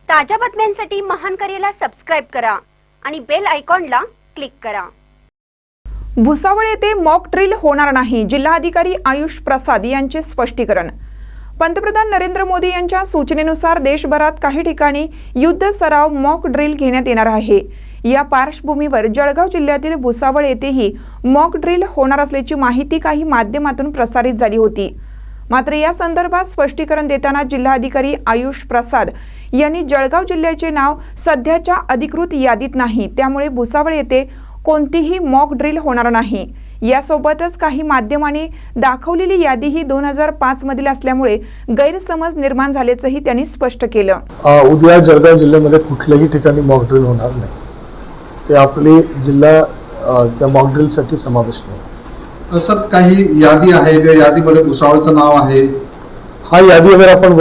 ताज्या बातम्यांसाठी महान करेला सबस्क्राइब करा आणि बेल आयकॉनला क्लिक करा। भुसावळ येथे मॉक ड्रिल होणार नाही, जिल्हाधिकारी आयुष प्रसाद यांचे स्पष्टीकरण। पंतप्रधान नरेंद्र मोदी यांच्या सूचनेनुसार देशभरात काही ठिकाणी युद्ध सराव मॉक ड्रिल घेण्यात येणार आहे। या पार्श्वभूमीवर जळगाव जिल्ह्यातील भुसावळ येथेही मॉक ड्रिल होणार असल्याची माहिती काही माध्यमातून प्रसारित झाली होती। मात्र या संदर्भात स्पष्टीकरण देताना जिल्हाधिकारी आयुष प्रसाद यांनी जळगाव जिल्ह्याचे नाव सध्याच्या अधिकृत यादीत नाही, त्यामुळे भुसावळ येथे कोणतीही मॉक ड्रिल होणार नाही। यासोबतच काही माध्यमांनी दाखवलेली यादी ही 2005 मधील असल्यामुळे गैरसमज निर्माण झाल्याचंही त्यांनी स्पष्ट केलं। उद्या जळगाव जिल्ह्यामध्ये कुठल्याही ठिकाणी मॉक ड्रिल होणार नाही, ते आपली जिल्हा त्या मॉक ड्रिलसाठी समावेश नाही। सर, काही यादी आहे, त्या यादीमध्ये भुसावळचं नाव आहे। हा यादी अगर आपण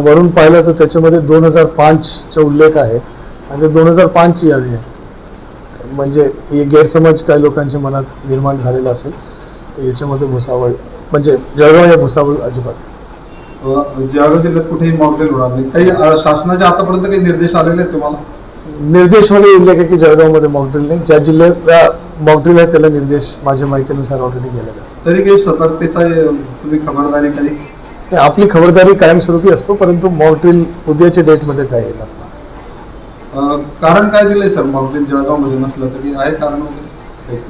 वरून पाहिलं तर त्याच्यामध्ये 2005चा उल्लेख आहे आणि ते 2005 ची यादी आहे। म्हणजे हे गैरसमज काही लोकांच्या मनात निर्माण झालेला असेल तर याच्यामध्ये भुसावळ म्हणजे जळगाव या भुसावळ अजिबात जळगाव जिल्ह्यात कुठेही मॉक ड्रिल होणार नाही। काही शासनाचे आतापर्यंत काही निर्देश आलेले आहेत तुम्हाला? निर्देशमध्ये उल्लेख आहे की जळगावमध्ये मॉक ड्रिल नाही, ज्या जिल्ह्यात मॉक ड्रिल आहे त्याला निर्देश माझ्या माहितीनुसार ऑलरेडी गेलेला असतो। तरी काही सतर्कतेचा तुम्ही खबरदारी काही? आपली खबरदारी कायमस्वरूपी असतो, परंतु मॉक ड्रिल उद्याच्या डेटमध्ये काही नसणार। कारण काय दिलंय सर मॉक ड्रिल जळगावमध्ये नसल्याचं? की आहे कारण वगैरे?